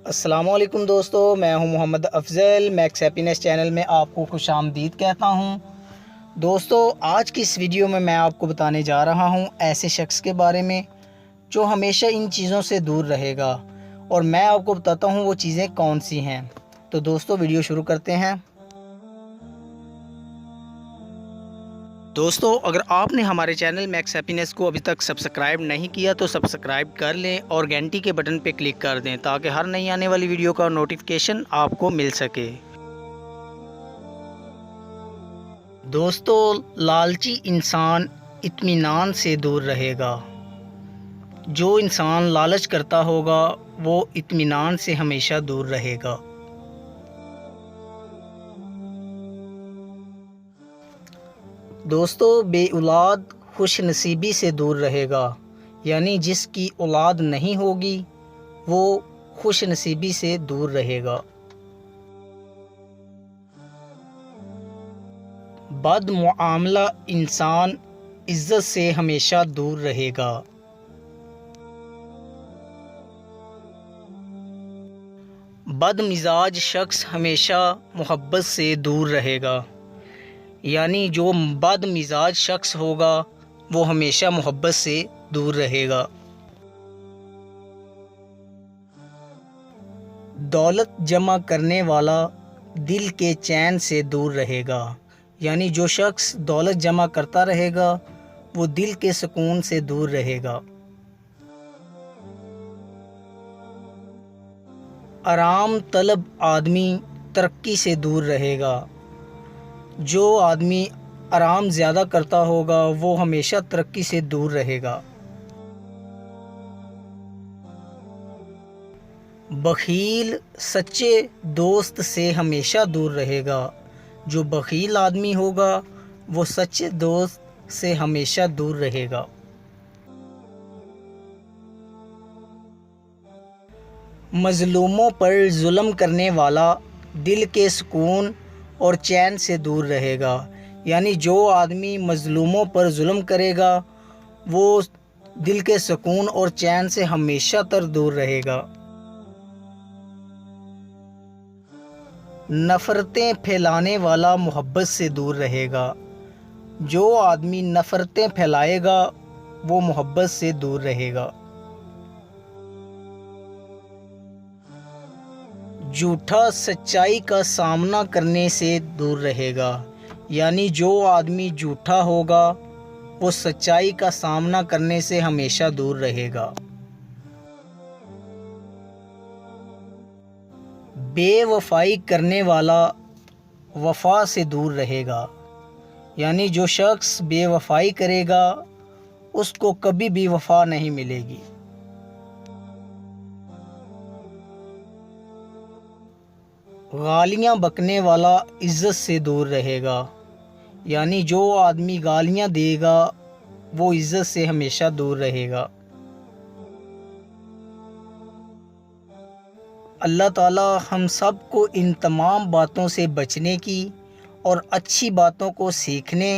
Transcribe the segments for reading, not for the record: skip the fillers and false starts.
अस्सलामुअलैकुम दोस्तों, मैं हूं Mohammad Afzal. Max Happiness channel में आपको खुशामदीद कहता हूं। दोस्तों, आज की इस वीडियो में मैं आपको बताने जा रहा हूं ऐसे शख्स के बारे में जो हमेशा इन चीज़ों से दूर रहेगा, और मैं आपको बताता हूं वो चीज़ें कौन सी हैं। तो दोस्तों, वीडियो शुरू करते हैं। दोस्तों, अगर आपने हमारे चैनल मैक्स हैप्पीनेस को अभी तक सब्सक्राइब नहीं किया तो सब्सक्राइब कर लें और घंटी के बटन पर क्लिक कर दें ताकि हर नई आने वाली वीडियो का नोटिफिकेशन आपको मिल सके। दोस्तों, लालची इंसान इत्मीनान से दूर रहेगा। जो इंसान लालच करता होगा वो इत्मीनान से हमेशा दूर रहेगा। दोस्तों, बे औलाद खुश नसीबी से दूर रहेगा, यानी जिसकी औलाद नहीं होगी वो खुश नसीबी से दूर रहेगा। बदमुआमला इंसान इज़्ज़त से हमेशा दूर रहेगा। बदमिजाज शख्स हमेशा मोहब्बत से दूर रहेगा, यानी जो बदमिजाज शख्स होगा वो हमेशा मोहब्बत से दूर रहेगा। दौलत जमा करने वाला दिल के चैन से दूर रहेगा, यानी जो शख्स दौलत जमा करता रहेगा वो दिल के सुकून से दूर रहेगा। आराम तलब आदमी तरक्की से दूर रहेगा। जो आदमी आराम ज़्यादा करता होगा वो हमेशा तरक्की से दूर रहेगा। बखील सच्चे दोस्त से हमेशा दूर रहेगा। जो बखील आदमी होगा वो सच्चे दोस्त से हमेशा दूर रहेगा। मज़लूमों पर जुल्म करने वाला दिल के सुकून और चैन से दूर रहेगा, यानी जो आदमी मज़लूमों पर जुल्म करेगा वो दिल के सुकून और चैन से हमेशा तर दूर रहेगा। नफ़रतें फैलाने वाला मोहब्बत से दूर रहेगा। जो आदमी नफ़रतें फैलाएगा वो मोहब्बत से दूर रहेगा। झूठा सच्चाई का सामना करने से दूर रहेगा, यानी जो आदमी झूठा होगा वो सच्चाई का सामना करने से हमेशा दूर रहेगा। बेवफाई करने वाला वफा से दूर रहेगा, यानी जो शख्स बेवफाई करेगा उसको कभी भी वफा नहीं मिलेगी। गालियाँ बकने वाला इज़्ज़त से दूर रहेगा, यानी जो आदमी गालियाँ देगा वो इज़्ज़त से हमेशा दूर रहेगा। अल्लाह ताला हम सब को इन तमाम बातों से बचने की और अच्छी बातों को सीखने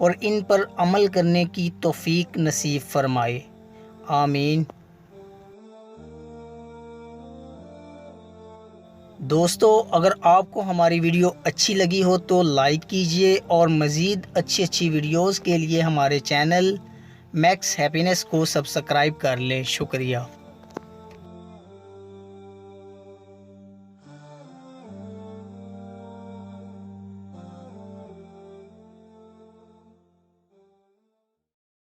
और इन पर अमल करने की तौफीक नसीब फरमाए। आमीन। दोस्तों, अगर आपको हमारी वीडियो अच्छी लगी हो तो लाइक कीजिए और मज़ीद अच्छी वीडियोज़ के लिए हमारे चैनल मैक्स हैप्पीनेस को सब्सक्राइब कर लें। शुक्रिया।